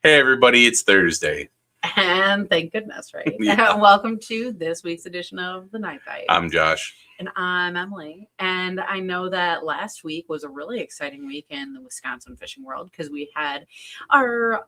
Hey everybody, it's Thursday. And thank goodness, right? Yeah. Welcome to this week's edition of the Night Bite. I'm Josh. And I'm Emily. And I know that last week was a really exciting week in the Wisconsin fishing world because we had our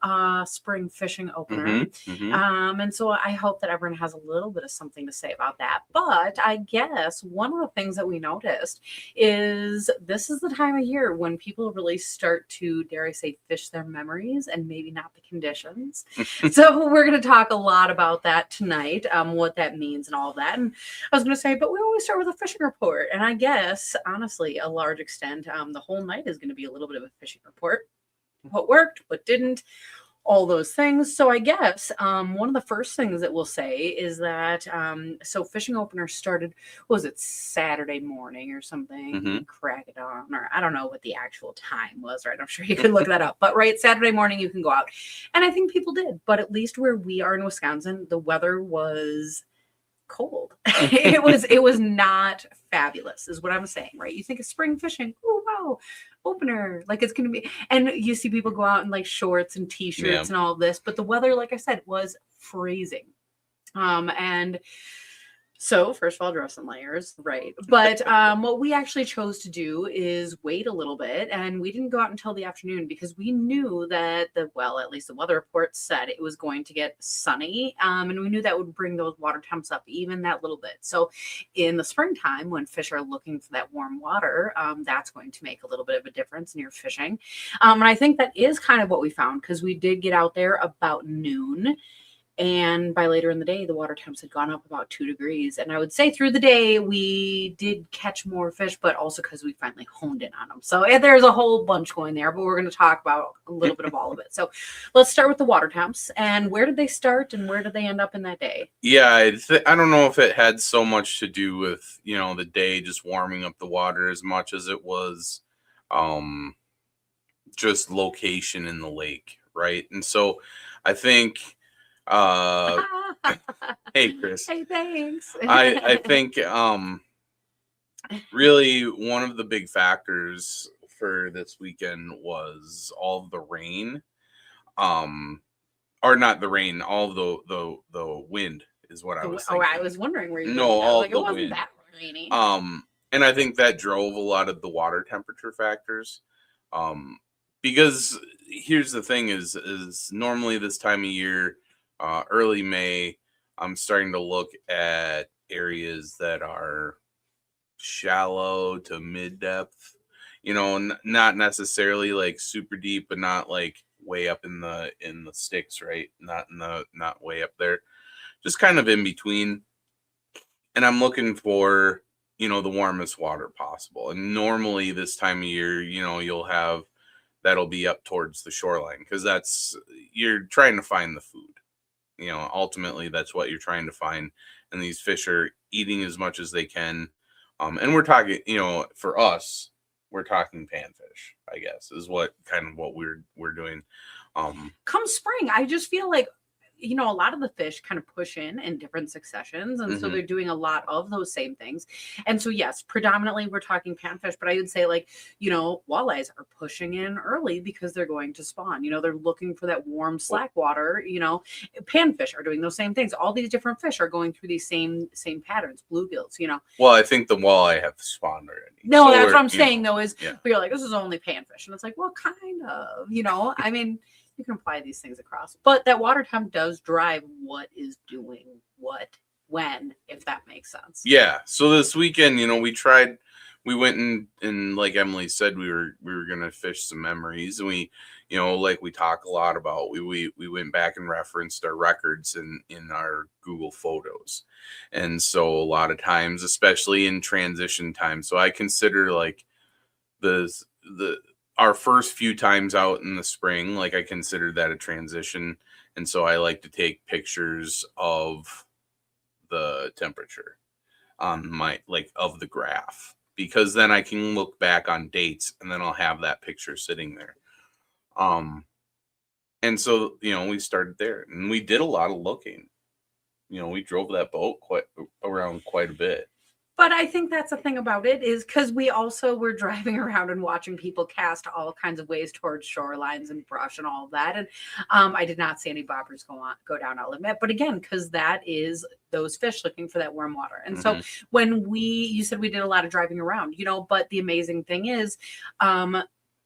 spring fishing opener. And so I hope that everyone has a little bit of something to say about that. But I guess one of the things that we noticed is this is the time of year when people really start to, dare I say, fish their memories and maybe not the conditions. So we're going to talk a lot about that tonight, what that means and all of that. And I was going to say, but we always start with a fishing report. And I guess, honestly, a large extent, the whole night is going to be a little bit of a fishing report. What worked, what didn't, all those things. So I guess one of the first things that we'll say is that, so fishing opener started, was it Saturday morning or something? Crack it on, or I don't know what the actual time was, right? I'm sure you could look that up. But right, Saturday morning you can go out. And I think people did. But at least where we are in Wisconsin, the weather was cold. it was not fabulous is what I'm saying, right? You think of spring fishing, oh wow, opener, like it's gonna be, and you see people go out in like shorts and t-shirts and all of this, but the weather, like I said, was freezing. And so first of all, dress in layers, right? But what we actually chose to do is wait a little bit, and we didn't go out until the afternoon because we knew that at least the weather report said it was going to get sunny, and we knew that would bring those water temps up even that little bit. So in the springtime, when fish are looking for that warm water, that's going to make a little bit of a difference in your fishing. And I think that is kind of what we found because we did get out there about noon. And by later in the day, the water temps had gone up about 2 degrees. And I would say through the day, we did catch more fish, but also because we finally honed in on them. So there's a whole bunch going there, but we're going to talk about a little bit of all of it. So let's start with the water temps. And where did they start and where did they end up in that day? Yeah, I don't know if it had so much to do with, the day just warming up the water as much as it was just location in the lake, right? And so I think... hey Chris. Hey, thanks. I think really one of the big factors for this weekend was all of the rain, or not the rain, all the wind is what I was thinking. I was wondering where you no all like, the it wasn't wind. that rainy. And I think that drove a lot of the water temperature factors, because here's the thing is normally this time of year, early May, I'm starting to look at areas that are shallow to mid depth, not necessarily like super deep, but not like way up in the sticks, right? Not way up there, just kind of in between. And I'm looking for, the warmest water possible. And normally this time of year, you'll have that'll be up towards the shoreline because you're trying to find the food. Ultimately that's what you're trying to find, and these fish are eating as much as they can. And we're talking, for us, we're talking panfish, I guess, is what we're doing. Come spring, I just feel like, a lot of the fish kind of push in different successions. And so they're doing a lot of those same things. And so, yes, predominantly we're talking panfish, but I would say walleyes are pushing in early because they're going to spawn, they're looking for that warm slack water, panfish are doing those same things. All these different fish are going through these same patterns, bluegills, Well, I think the walleye have spawned already. No, so that's what I'm saying though, is you're like, this is only panfish. And it's like, well, kind of, I mean, you can apply these things across, but that water temp does drive what is doing what, when, if that makes sense. Yeah. So this weekend, we went and like Emily said, we were going to fish some memories, and we, like we talk a lot about, we went back and referenced our records in our Google Photos. And so a lot of times, especially in transition time, so I consider like our first few times out in the spring, like I consider that a transition. And so I like to take pictures of the temperature on of the graph, because then I can look back on dates and then I'll have that picture sitting there. And so, we started there and we did a lot of looking. We drove that boat quite a bit. But I think that's the thing about it is because we also were driving around and watching people cast all kinds of ways towards shorelines and brush and all of that. And I did not see any bobbers go down, I'll admit. But again, because that is those fish looking for that warm water. And so when you said we did a lot of driving around, but the amazing thing is,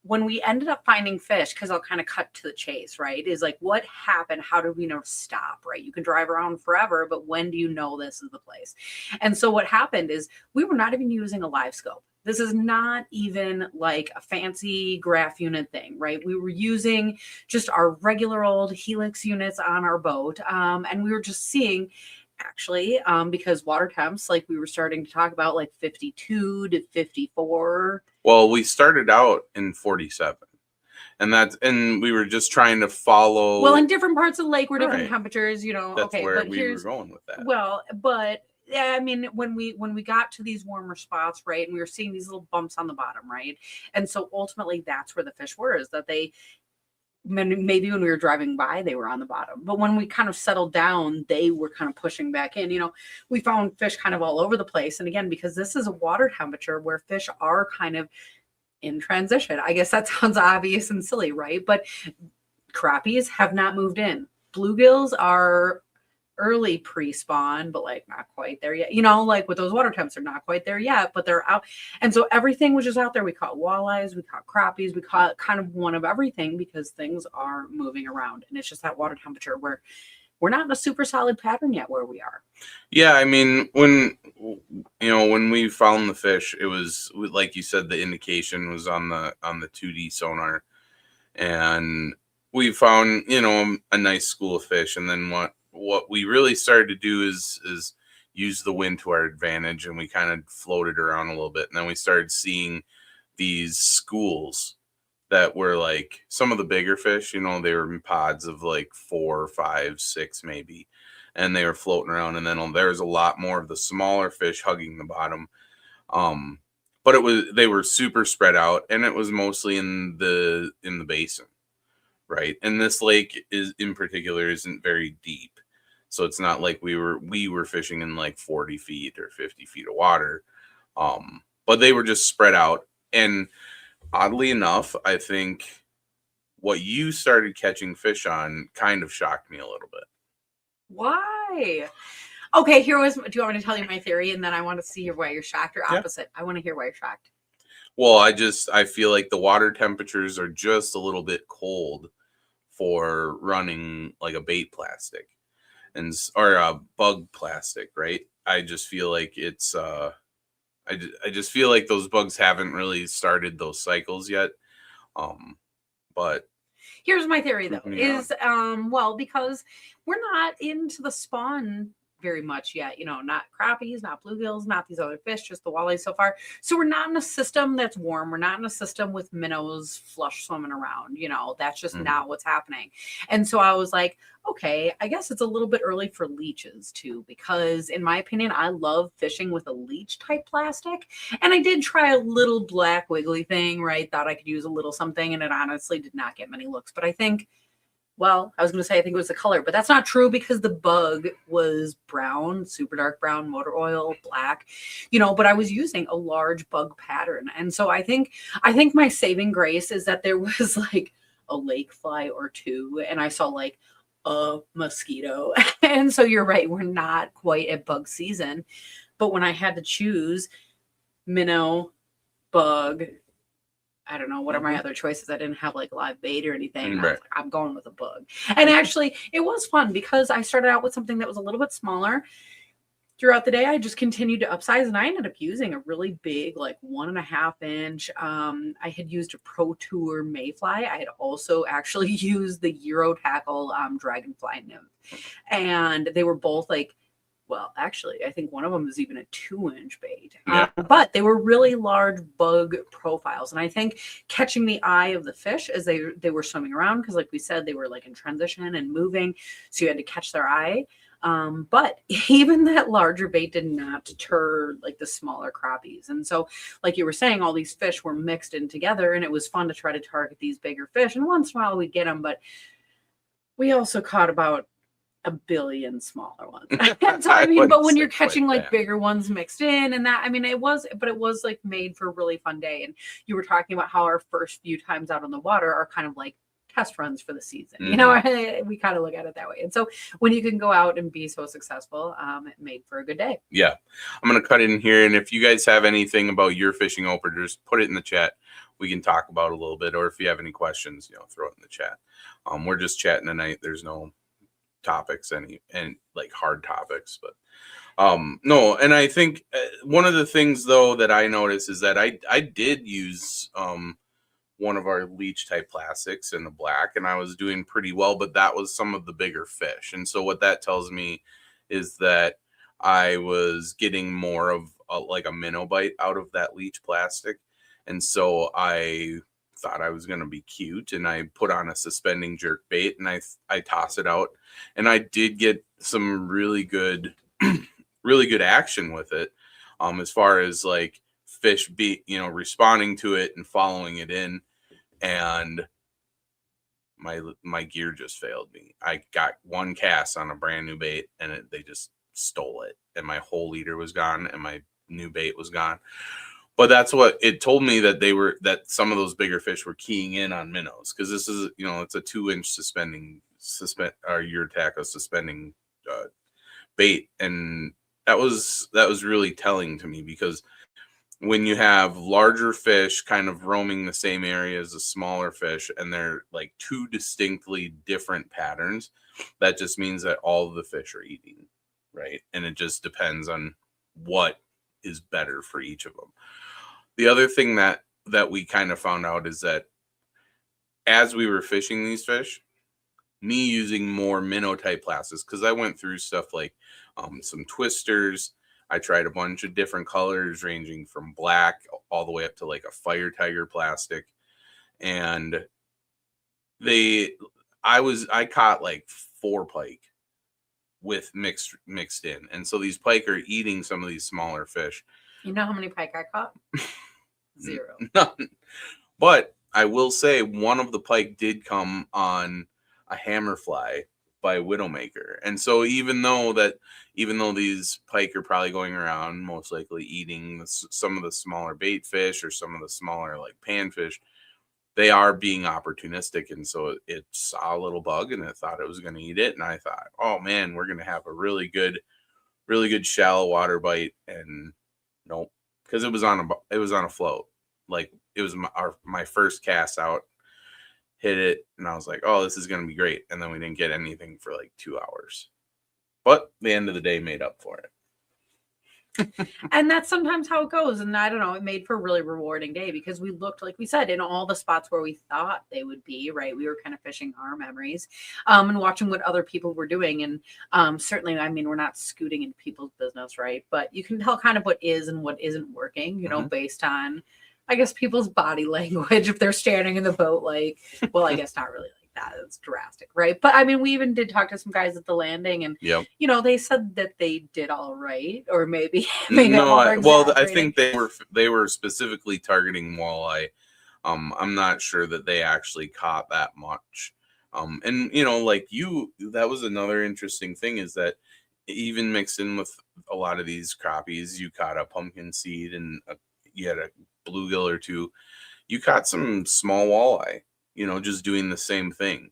when we ended up finding fish, because I'll kind of cut to the chase, right? Is like, what happened? How did we know to stop, right? You can drive around forever, but when do you know this is the place? And so what happened is we were not even using a live scope. This is not even like a fancy graph unit thing, right? We were using just our regular old Helix units on our boat. And we were just seeing actually, because water temps, like we were starting to talk about, like 52 to 54. Well, we started out in 47, and we were just trying to follow. Well, in different parts of the lake were different temperatures, That's okay, where but we were going with that. Well, but yeah, I mean, when we got to these warmer spots, right, and we were seeing these little bumps on the bottom, right, and so ultimately that's where the fish were, is that maybe when we were driving by, they were on the bottom. But when we kind of settled down, they were kind of pushing back in. We found fish kind of all over the place. And again, because this is a water temperature where fish are kind of in transition. I guess that sounds obvious and silly, right? But crappies have not moved in. Bluegills are early pre-spawn, but like not quite there yet. Like with those water temps, they're not quite there yet, but they're out. And so everything was just out there. We caught walleyes, we caught crappies, we caught kind of one of everything because things are moving around. And it's just that water temperature where we're not in a super solid pattern yet where we are. Yeah, I mean, when we found the fish, it was like you said, the indication was on the 2D sonar, and we found a nice school of fish. And then what we really started to do is use the wind to our advantage, and we kind of floated around a little bit, and then we started seeing these schools that were like some of the bigger fish. They were in pods of like 4, 5, 6 maybe, and they were floating around. And then there was a lot more of the smaller fish hugging the bottom, but they were super spread out, and it was mostly in the basin, right? And this lake in particular isn't very deep. So it's not like we were fishing in like 40 feet or 50 feet of water. But they were just spread out. And oddly enough, I think what you started catching fish on kind of shocked me a little bit. Why? Okay, do you want me to tell you my theory, and then I want to see why you're shocked, or opposite? Yeah. I want to hear why you're shocked. Well, I feel like the water temperatures are just a little bit cold for running like a bait plastic. Or a bug plastic, right? I just feel like it's I just feel like those bugs haven't really started those cycles yet. But here's my theory though, is because we're not into the spawn very much yet, not crappies, not bluegills, not these other fish, just the walleyes so far. So we're not in a system that's warm. We're not in a system with minnows flush swimming around, that's just not what's happening. And so I was like, okay, I guess it's a little bit early for leeches too, because in my opinion, I love fishing with a leech type plastic. And I did try a little black wiggly thing, right? Thought I could use a little something, and it honestly did not get many looks. But I think I was going to say I think it was the color, but that's not true because the bug was brown, super dark brown, motor oil, black, but I was using a large bug pattern. And so I think my saving grace is that there was like a lake fly or two, and I saw like a mosquito. And so you're right, we're not quite at bug season. But when I had to choose minnow, bug, I don't know, what are my other choices? I didn't have like live bait or anything. Right. I'm going with a bug. And actually, it was fun because I started out with something that was a little bit smaller. Throughout the day, I just continued to upsize, and I ended up using a really big, like 1.5 inch. I had used a Pro Tour Mayfly. I had also actually used the Euro Tackle Dragonfly Nymph. And they were both like, well, actually, I think one of them is even a 2-inch bait. Yeah. But they were really large bug profiles. And I think catching the eye of the fish as they were swimming around, because like we said, they were like in transition and moving. So you had to catch their eye. But even that larger bait did not deter like the smaller crappies. And so, like you were saying, all these fish were mixed in together, and it was fun to try to target these bigger fish. And once in a while we get them, but we also caught about a billion smaller ones. And so I mean, but when you're catching like bigger ones mixed in and that, I mean, it was like made for a really fun day. And you were talking about how our first few times out on the water are kind of like test runs for the season. You know, we kind of look at it that way. And so when you can go out and be so successful, it made for a good day. Yeah. I'm going to cut in here. And if you guys have anything about your fishing opener, just put it in the chat. We can talk about it a little bit. Or if you have any questions, you know, throw it in the chat. We're just chatting tonight. There's no topics, and like hard topics, but no. And I think one of the things though that I noticed is that I did use one of our leech type plastics in the black, and I was doing pretty well, but that was some of the bigger fish. And so what that tells me is that I was getting more of like a minnow bite out of that leech plastic. And so I thought I was going to be cute, and I put on a suspending jerk bait, and I toss it out, and I did get some really good action with it, as far as like fish responding to it and following it in. And my gear just failed me. I got one cast on a brand new bait, and they just stole it, and my whole leader was gone, and my new bait was gone. But that's what it told me, that some of those bigger fish were keying in on minnows, because this is, it's a 2-inch suspending Yurtaka suspending bait, and that was really telling to me, because when you have larger fish kind of roaming the same area as the smaller fish, and they're like two distinctly different patterns, that just means that all of the fish are eating, right? And it just depends on what is better for each of them. The other thing that we kind of found out is that as we were fishing these fish, me using more minnow type plastics, because I went through stuff like some twisters. I tried a bunch of different colors ranging from black all the way up to like a fire tiger plastic. And I caught like 4 pike with mixed in. And so these pike are eating some of these smaller fish. You know how many pike I caught? 0. None. But I will say one of the pike did come on a hammerfly by Widowmaker. And so even though these pike are probably going around most likely eating some of the smaller bait fish or some of the smaller like panfish, they are being opportunistic. And so it saw a little bug and it thought it was going to eat it. And I thought, oh man, we're going to have a really good shallow water bite. And nope, because it was on a float. Like it was my first cast out, hit it, and I was like, oh, this is going to be great. And then we didn't get anything for like 2 hours. But the end of the day made up for it. And that's sometimes how it goes. And I don't know, it made for a really rewarding day, because we looked, like we said, in all the spots where we thought they would be, right? We were kind of fishing our memories, and watching what other people were doing. And certainly, I mean, we're not scooting into people's business, right? But you can tell kind of what is and what isn't working, based on, I guess, people's body language. If they're standing in the boat, like, well, I guess not really like that. It's drastic, right? But I mean, we even did talk to some guys at the landing, and they said that they did all right, or maybe no. I think they were specifically targeting walleye. I'm not sure that they actually caught that much. And that was another interesting thing, is that even mixed in with a lot of these crappies, you caught a pumpkin seed and you had a bluegill or 2. You caught some small walleye, just doing the same thing.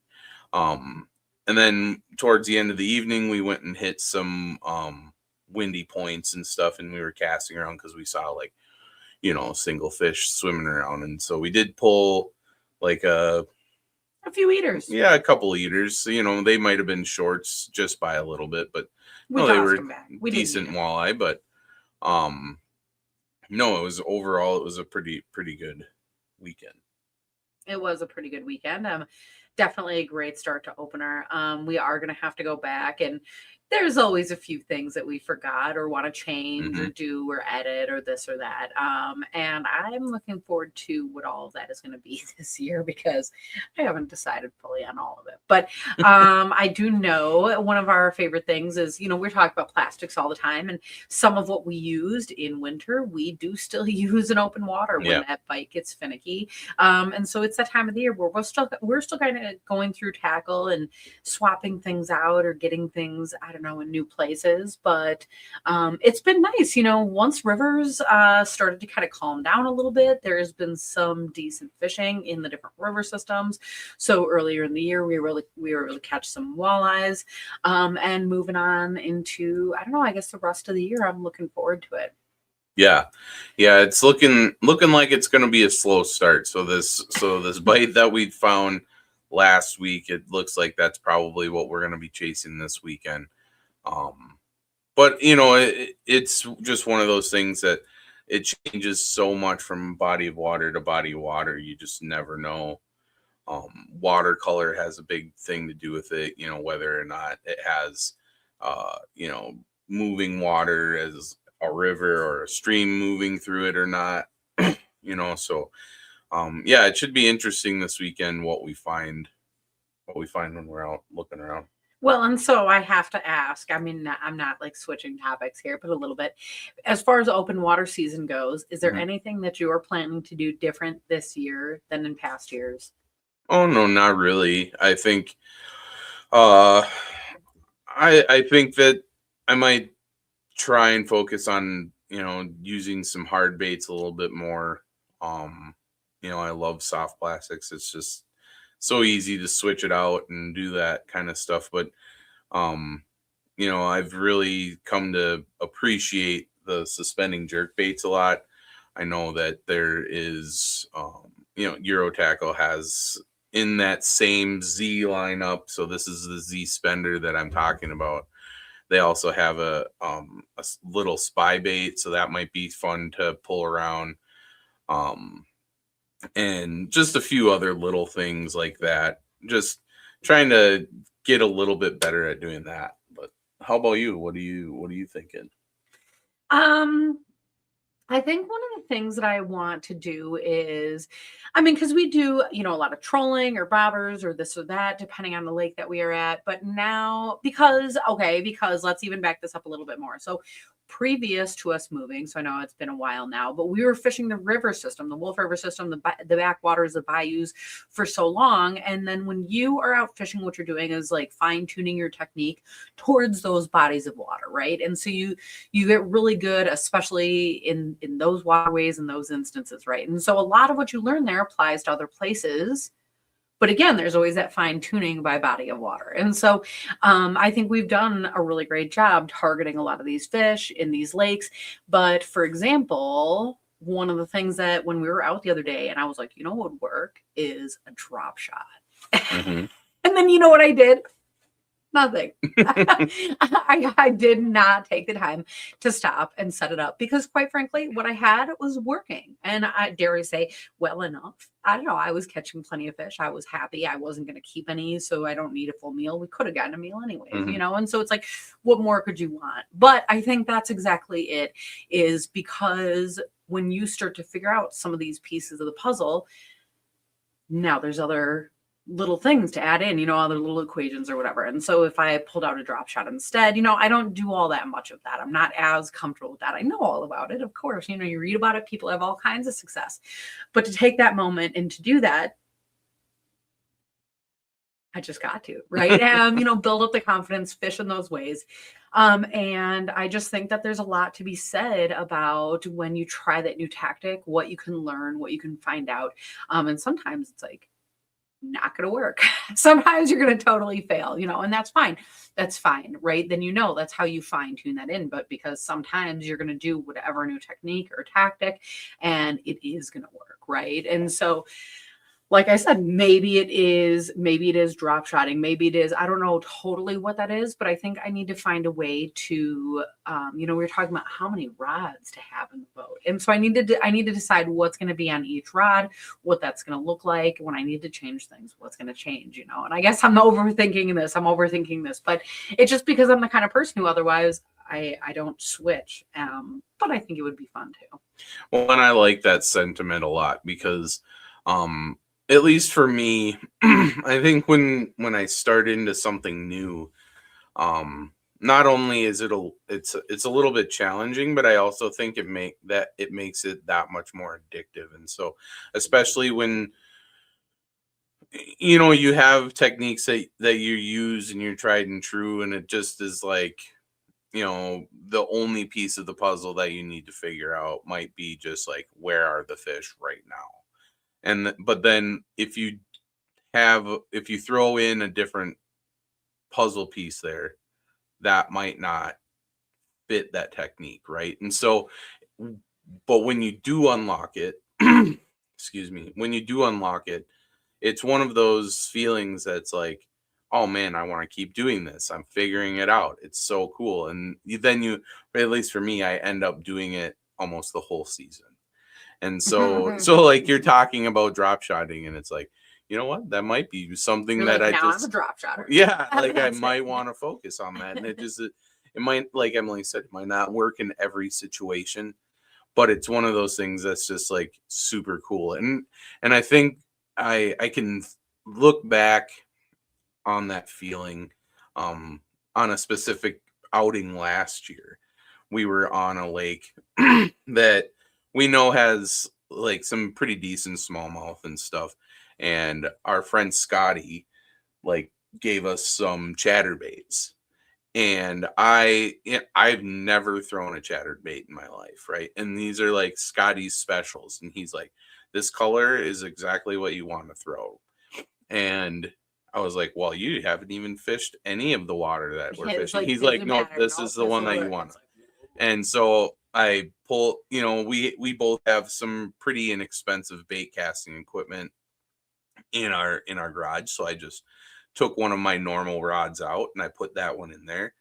And then towards the end of the evening, we went and hit some windy points and stuff, and we were casting around because we saw like, single fish swimming around. And so we did pull like a few eaters. Yeah, a couple of eaters. They might have been shorts just by a little bit, but they were decent walleye. But no, it was a pretty good weekend. It was a pretty good weekend. Definitely a great start to opener. We are going to have to go back and there's always a few things that we forgot or want to change or Hmm. do or edit or this or that. And I'm looking forward to what all of that is going to be this year because I haven't decided fully on all of it. But I do know one of our favorite things is, we're talking about plastics all the time. And some of what we used in winter, we do still use in open water when Yeah. that bite gets finicky. And so it's that time of the year where we're still kind of going through tackle and swapping things out or getting things, I don't know, in new places. But it's been nice, once rivers started to kind of calm down a little bit, there has been some decent fishing in the different river systems. So earlier in the year, we were able to catch some walleyes. And moving on into, I don't know, I guess the rest of the year, I'm looking forward to it. Yeah. Yeah, it's looking like it's going to be a slow start. So this bite that we found last week, it looks like that's probably what we're going to be chasing this weekend. But it's just one of those things that it changes so much from body of water to body of water. You just never know. Watercolor has a big thing to do with it, whether or not it has uh you know moving water as a river or a stream moving through it or not. So yeah, it should be interesting this weekend what we find when we're out looking around. Well, and so I have to ask, I mean, I'm not like switching topics here, but a little bit. As far as open water season goes, is there Mhm. anything that you are planning to do different this year than in past years? Oh no, not really. Uh I think that I might try and focus on using some hard baits a little bit more. um I love soft plastics. It's just so easy to switch it out and do that kind of stuff. But um I've really come to appreciate the suspending jerk baits a lot. I know that there is Euro Tackle has in that same Z lineup, so this is the Z spender that I'm talking about. They also have a little spy bait, so that might be fun to pull around. Um, and just a few other little things like that. Just trying to get a little bit better at doing that. But how about you? What are you thinking? Um, I think one of the things that I want to do is, I mean, because we do, a lot of trolling or bobbers or this or that, depending on the lake that we are at. But now, because let's even back this up a little bit more. So, previous to us moving, so I know it's been a while now, but we were fishing the river system, the Wolf River system, the backwaters, the bayous for so long. And then when you are out fishing, what you're doing is like fine tuning your technique towards those bodies of water, right? And so you get really good, especially in those waterways and those instances, right? And so a lot of what you learn there applies to other places. But again, there's always that fine tuning by body of water. And so I think we've done a really great job targeting a lot of these fish in these lakes. But for example, one of the things that when we were out the other day, and I was like, what would work is a drop shot. Hmm. And then you know what I did? Nothing. I did not take the time to stop and set it up because, quite frankly, what I had was working. And I dare I say, well enough. I don't know. I was catching plenty of fish. I was happy. I wasn't going to keep any, so I don't need a full meal. We could have gotten a meal anyways, Hmm. And so it's like, what more could you want? But I think that's exactly it, is because when you start to figure out some of these pieces of the puzzle, now there's other little things to add in, other little equations or whatever. And so if I pulled out a drop shot instead, I don't do all that much of that. I'm not as comfortable with that. I know all about it, of course. You read about it, people have all kinds of success. But to take that moment and to do that, I just got to, right? Build up the confidence, fish in those ways. And I just think that there's a lot to be said about when you try that new tactic, what you can learn, what you can find out. And sometimes it's like, not going to work. Sometimes you're going to totally fail, and that's fine. That's fine, right? Then that's how you fine tune that in. But because sometimes you're going to do whatever new technique or tactic and it is going to work, right? And so like I said, maybe it is drop shotting. Maybe it is, I don't know totally what that is, but I think I need to find a way to, we were talking about how many rods to have in the boat. And so I need to decide what's going to be on each rod, what that's going to look like when I need to change things, what's going to change, and I guess I'm overthinking this, but it's just because I'm the kind of person who otherwise I don't switch. But I think it would be fun too. Well, and I like that sentiment a lot because, at least for me, I think when I start into something new, not only is it's a little bit challenging, but I also think it makes it that much more addictive. And so, especially when you have techniques that you use and you're tried and true, and it just is like, the only piece of the puzzle that you need to figure out might be just like, where are the fish right now? But then if you throw in a different puzzle piece there, that might not fit that technique, right? And so, but when you do unlock it, excuse me, when you do unlock it, it's one of those feelings that's like, oh man, I want to keep doing this. I'm figuring it out. It's so cool. And at least for me, I end up doing it almost the whole season. And so like you're talking about drop shotting, and it's like, you know what, that might be something You're that like, I now just, I'm a drop shotter. yeah, like I might want to focus on that. And it might, like Emily said, it might not work in every situation, but it's one of those things that's just like super cool. And I think I can look back on that feeling, on a specific outing last year. We were on a lake that we know has like some pretty decent smallmouth and stuff, and our friend Scotty like gave us some chatterbaits, and I've never thrown a chatterbait in my life, right? And these are like Scotty's specials, and he's like, this color is exactly what you want to throw. And I was like, well, you haven't even fished any of the water that we're fishing. He's like, no, this is the one that you want. And so I pull, we both have some pretty inexpensive bait casting equipment in our garage. So I just took one of my normal rods out and I put that one in there.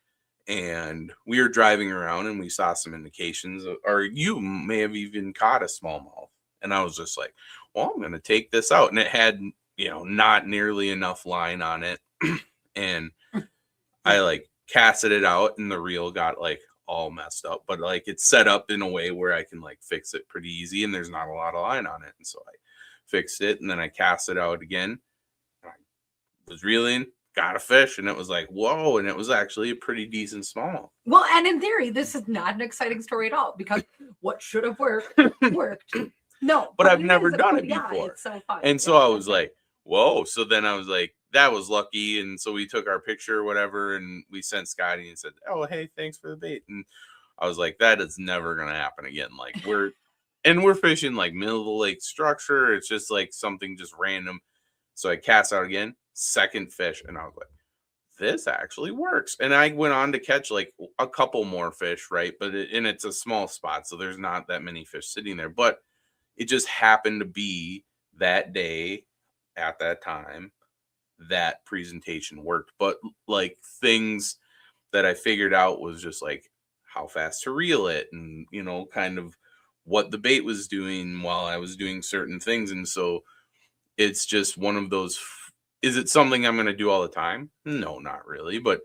And we were driving around and we saw some indications or you may have even caught a smallmouth. And I was just like, well, I'm going to take this out. And it had, not nearly enough line on it. And I like casted it out and the reel got like all messed up, but like it's set up in a way where I can like fix it pretty easy and there's not a lot of line on it. And so I fixed it and then I cast it out again. I was reeling, got a fish, and it was like, whoa, and it was actually a pretty decent smallmouth. Well, and in theory, this is not an exciting story at all because what should have worked. No, but I've never done it before. Yeah, it's so fun. And so I was like, whoa. So then I was like, that was lucky. And so we took our picture or whatever, and we sent Scotty and said, oh, hey, thanks for the bait. And I was like, that is never going to happen again. Like we're fishing like middle of the lake structure. It's just like something just random. So I cast out again, second fish. And I was like, this actually works. And I went on to catch like a couple more fish, right? But it's a small spot. So there's not that many fish sitting there, but it just happened to be that day at that time that presentation worked. But like things that I figured out was just like how fast to reel it and, kind of what the bait was doing while I was doing certain things. And so it's just one of those, is it something I'm going to do all the time? No, not really. But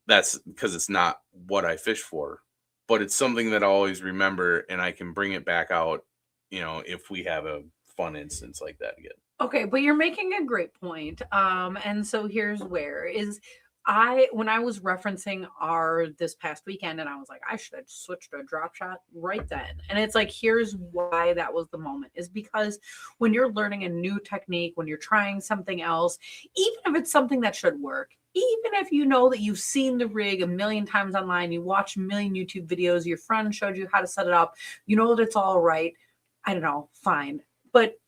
that's because it's not what I fish for. But it's something that I always remember and I can bring it back out, if we have a fun instance like that again. Okay, but you're making a great point. And so here's where is when I was referencing this past weekend and I was like, I should have switched to a drop shot right then. And it's like, here's why that was the moment is because when you're learning a new technique, when you're trying something else, even if it's something that should work, even if you know that you've seen the rig a million times online, you watch a million YouTube videos, your friend showed you how to set it up, you know that it's all right. I don't know, fine. But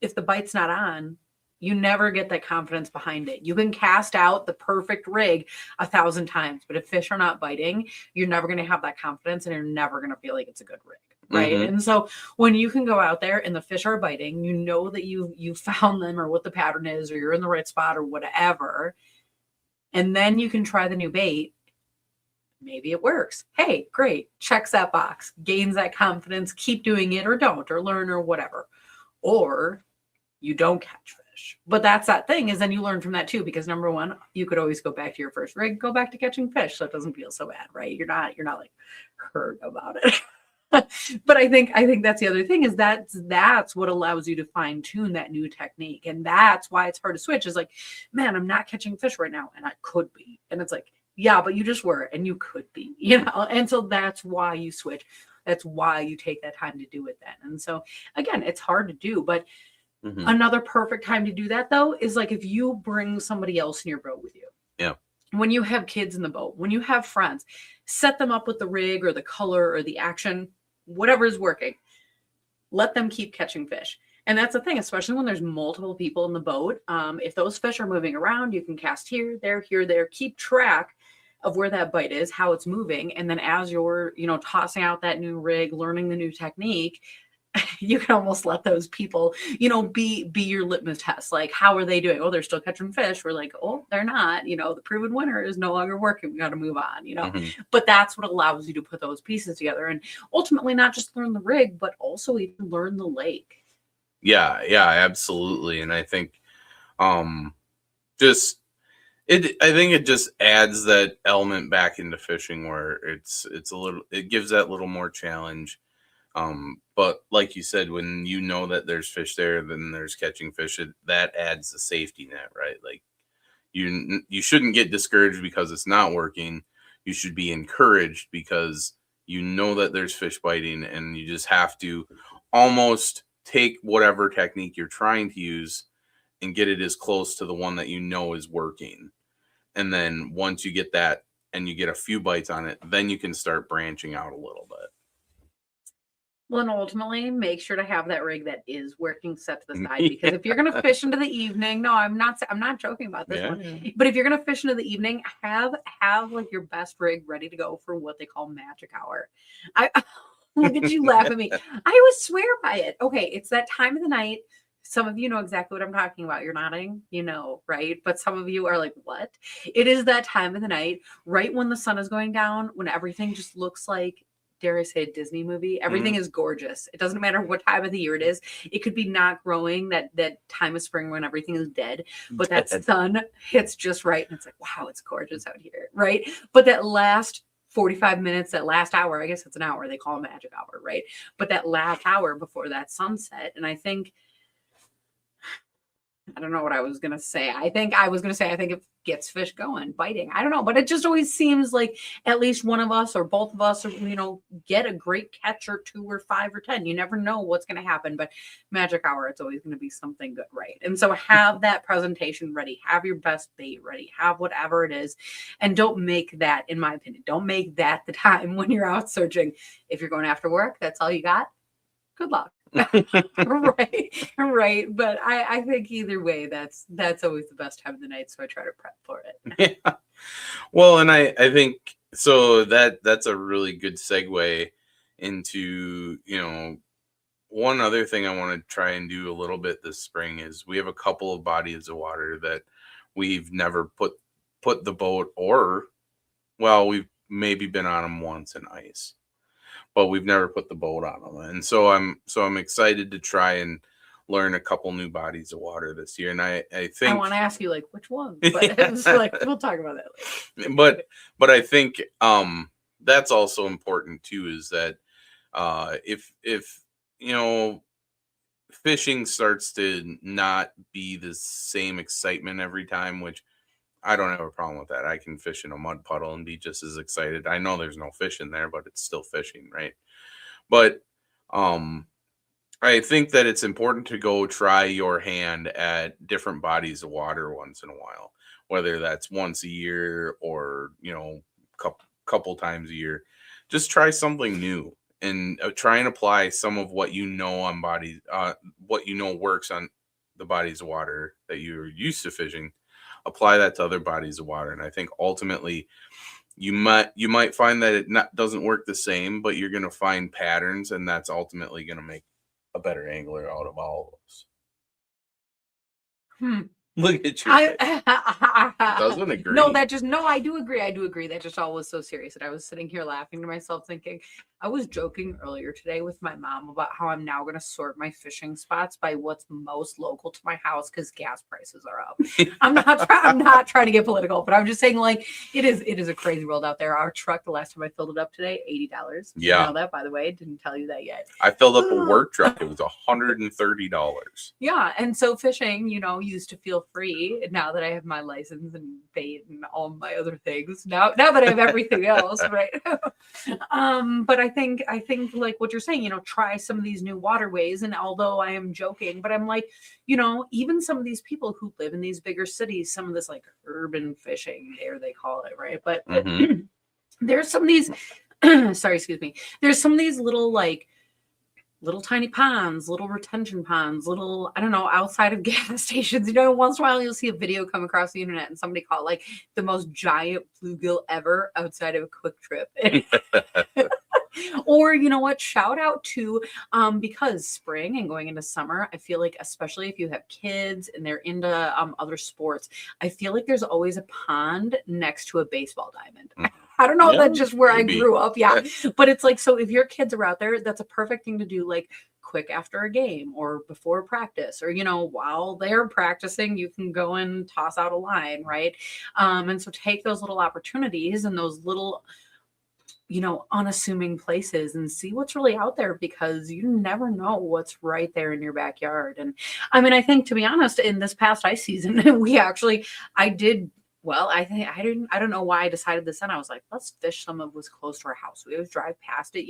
if the bite's not on, you never get that confidence behind it. You can cast out the perfect rig 1,000 times, but if fish are not biting, you're never going to have that confidence and you're never going to feel like it's a good rig. right? And so when you can go out there and the fish are biting, you know that you found them or what the pattern is, or you're in the right spot or whatever, and then you can try the new bait. Maybe it works. Hey, great. Checks that box, gains that confidence, keep doing it or don't, or learn or whatever. Or you don't catch fish. But that's that thing, is then you learn from that too, because number one, you could always go back to your first rig, go back to catching fish. So it doesn't feel so bad, right? You're not like hurt about it. But I think that's the other thing, is that's what allows you to fine tune that new technique. And that's why it's hard to switch, is like, man, I'm not catching fish right now. And I could be. And it's like, yeah, but you just were, and you could be, and so that's why you switch. That's why you take that time to do it then. And so again, it's hard to do, but another perfect time to do that though is like if you bring somebody else in your boat with you. Yeah. When you have kids in the boat, when you have friends, set them up with the rig or the color or the action, whatever is working. Let them keep catching fish. And that's the thing, especially when there's multiple people in the boat. If those fish are moving around, you can cast here, there, keep track of where that bite is, how it's moving. And then as you're, tossing out that new rig, learning the new technique, you can almost let those people, be your litmus test. Like, how are they doing? Oh, they're still catching fish. We're like, oh, they're not. The proven winner is no longer working. We got to move on, But that's what allows you to put those pieces together and ultimately not just learn the rig, but also even learn the lake. Yeah, absolutely. And I think I think it just adds that element back into fishing where it gives that little more challenge. But like you said, when you know that there's fish there, then there's catching fish, that adds the safety net, right? Like you shouldn't get discouraged because it's not working. You should be encouraged because you know that there's fish biting, and you just have to almost take whatever technique you're trying to use and get it as close to the one that you know is working. And then once you get that and you get a few bites on it, then you can start branching out a little bit. Well, and ultimately make sure to have that rig that is working set to the side, because if you're going to fish into the evening, no, I'm not joking about this one, but if you're going to fish into the evening, have like your best rig ready to go for what they call magic hour. Look at you laugh at me. I would swear by it. Okay. It's that time of the night. Some of you know exactly what I'm talking about. You're nodding, right? But some of you are like, what? It is that time of the night, right when the sun is going down, when everything just looks like, dare I say, a Disney movie. Everything is gorgeous. It doesn't matter what time of the year it is. It could be not growing, that time of spring when everything is dead, but that sun hits just right. And it's like, wow, it's gorgeous out here, right? But that last 45 minutes, that last hour, I guess it's an hour, they call it magic hour, right? But that last hour before that sunset, and I don't know what I was going to say. I think it gets fish going, biting. I don't know, but it just always seems like at least one of us or both of us, get a great catch or 2 or 5 or 10. You never know what's going to happen, but magic hour, it's always going to be something good, right? And so have that presentation ready, have your best bait ready, have whatever it is. And don't make that, in my opinion, don't make that the time when you're out searching. If you're going after work, that's all you got. Good luck. right. But I think either way, that's always the best time of the night. So I try to prep for it. Yeah. Well, and I think so that's a really good segue into, one other thing I want to try and do a little bit this spring is we have a couple of bodies of water that we've never put the boat, or, well, we've maybe been on them once in ice, but we've never put the boat on them. And so I'm excited to try and learn a couple new bodies of water this year. And I think I want to ask you like which one, but it's like we'll talk about that later. But I think that's also important too, is that if fishing starts to not be the same excitement every time, which I don't have a problem with that. I can fish in a mud puddle and be just as excited. I know there's no fish in there, but it's still fishing, right? But I think that it's important to go try your hand at different bodies of water once in a while, whether that's once a year or, couple times a year. Just try something new and try and apply some of what on bodies, what works on the bodies of water that you're used to fishing. Apply that to other bodies of water. And I think ultimately you might find that it doesn't work the same, but you're going to find patterns, and that's ultimately going to make a better angler out of all of us. Look at your face. Doesn't agree. No, I do agree. I do agree. That just all was so serious. And I was sitting here laughing to myself thinking, I was joking earlier today with my mom about how I'm now going to sort my fishing spots by what's most local to my house because gas prices are up. I'm not trying to get political, but I'm just saying, like, it is a crazy world out there. Our truck, the last time I filled it up today, $80. Yeah. You know that, by the way. Didn't tell you that yet. I filled up a work truck. It was $130. Yeah. And so fishing, used to feel free. And now that I have my license and bait and all my other things, now that I have everything else, right? But I think like what you're saying, try some of these new waterways. And although I am joking, but I'm like, even some of these people who live in these bigger cities, some of this like urban fishing, there they call it, right? But there's some of these, sorry, excuse me. There's some of these little tiny ponds, little retention ponds, I don't know, outside of gas stations. Once in a while you'll see a video come across the internet and somebody caught like the most giant bluegill ever outside of a Quick Trip. Or shout out to because spring and going into summer, I feel like especially if you have kids and they're into other sports, I feel like there's always a pond next to a baseball diamond. I don't know if that's just where maybe. I grew up. Yeah. But it's like, so if your kids are out there, that's a perfect thing to do, like quick after a game or before practice, or, while they're practicing, you can go and toss out a line. Right. And so take those little opportunities and those little, unassuming places and see what's really out there, because you never know what's right there in your backyard. And I mean, I think, to be honest, in this past ice season, I did. Well, I don't know why I decided this. And I was like, let's fish some of what's close to our house. We always drive past it,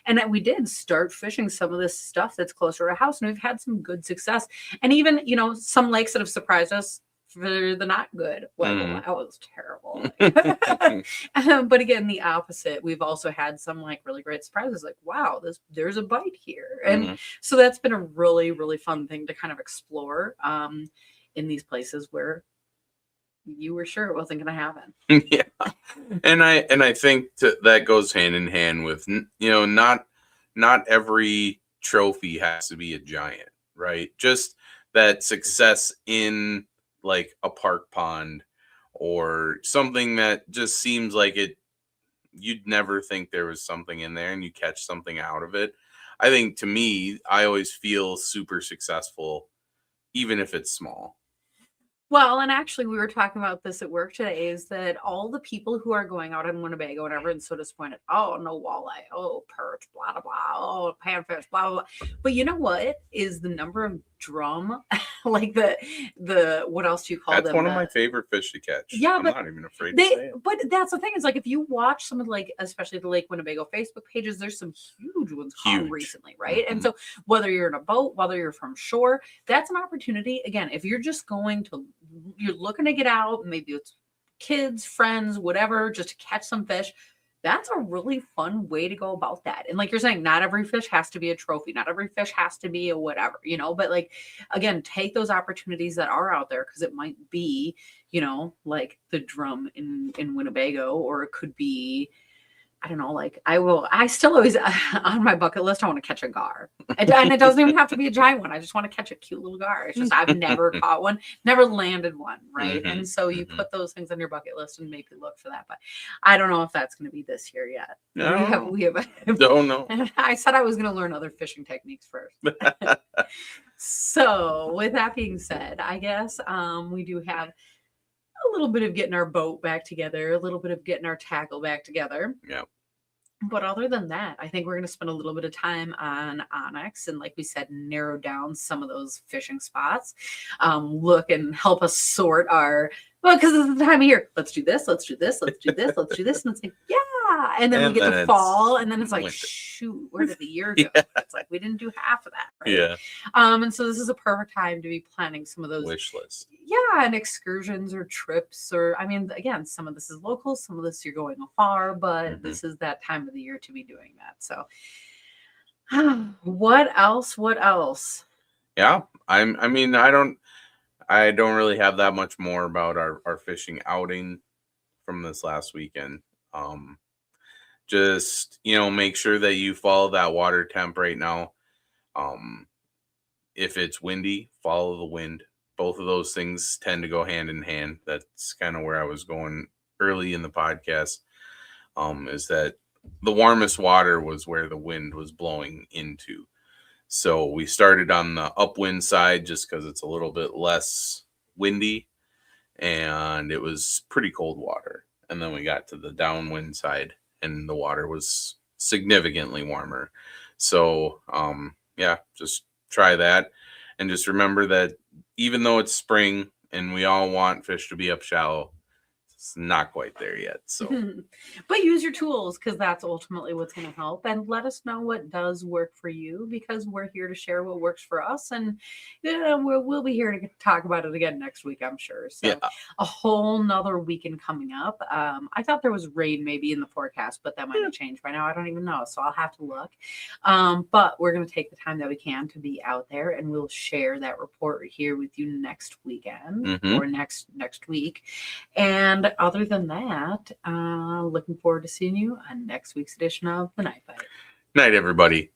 and then we did start fishing some of this stuff that's closer to our house. And we've had some good success. And even, some lakes that have surprised us for the not good. Well, that was terrible. But again, the opposite. We've also had some like really great surprises. Like, wow, there's a bite here. And so that's been a really, really fun thing to kind of explore in these places where you were sure it wasn't going to happen. Yeah. And I think that goes hand in hand with, not every trophy has to be a giant, right? Just that success in like a park pond or something that just seems like you'd never think there was something in there and you catch something out of it. I think, to me, I always feel super successful, even if it's small. Well, and actually, we were talking about this at work today, is that all the people who are going out in Winnebago and everyone's so disappointed. Oh, no walleye. Oh, perch, blah, blah, blah. Oh, panfish, blah, blah, blah. But you know what is the number of drum? Like the what else do you call them? That's one of my favorite fish to catch. Yeah, I'm not even afraid to say it. But that's the thing, is like, if you watch some of especially the Lake Winnebago Facebook pages, there's some huge ones caught recently, right? And so whether you're in a boat, whether you're from shore, that's an opportunity. Again, if you're just you're looking to get out, maybe it's kids, friends, whatever, just to catch some fish, that's a really fun way to go about that. And like you're saying, not every fish has to be a trophy. Not every fish has to be a whatever, but like, again, take those opportunities that are out there, because it might be, like the drum in Winnebago, or it could be, I don't know, like I still always, on my bucket list, I want to catch a gar. And it doesn't even have to be a giant one. I just want to catch a cute little gar. It's just, I've never caught one, never landed one. Right. And so you put those things on your bucket list and maybe look for that. But I don't know if that's going to be this year yet. No, we have don't know. I said I was going to learn other fishing techniques first. So with that being said, I guess we do have a little bit of getting our boat back together, a little bit of getting our tackle back together. Yeah. But other than that, I think we're going to spend a little bit of time on Onyx and, like we said, narrow down some of those fishing spots. Look and help us sort because it's the time of year. Let's do this. Let's do this. Let's do this. Let's do this. And it's like, yeah. And then we get to fall, and then it's like, shoot, where did the year go? Yeah. It's like we didn't do half of that. Right? Yeah. And so this is a perfect time to be planning some of those wish lists. Yeah, and excursions or trips, or I mean, again, some of this is local, some of this you're going afar, but this is that time of the year to be doing that. So, what else? Yeah, I mean, I don't really have that much more about our fishing outing from this last weekend. Just, make sure that you follow that water temp right now. If it's windy, follow the wind. Both of those things tend to go hand in hand. That's kind of where I was going early in the podcast, is that the warmest water was where the wind was blowing into. So we started on the upwind side just because it's a little bit less windy and it was pretty cold water. And then we got to the downwind side and the water was significantly warmer. So, just try that. And just remember that even though it's spring and we all want fish to be up shallow, it's not quite there yet. So, but use your tools, because that's ultimately what's going to help. And let us know what does work for you, because we're here to share what works for us. And we'll be here to talk about it again next week, I'm sure. So a whole nother weekend coming up. I thought there was rain maybe in the forecast, but that might have changed by now. I don't even know. So I'll have to look. But we're going to take the time that we can to be out there, and we'll share that report here with you next weekend or next week. And other than that, looking forward to seeing you on next week's edition of The Night Bite. Night, everybody.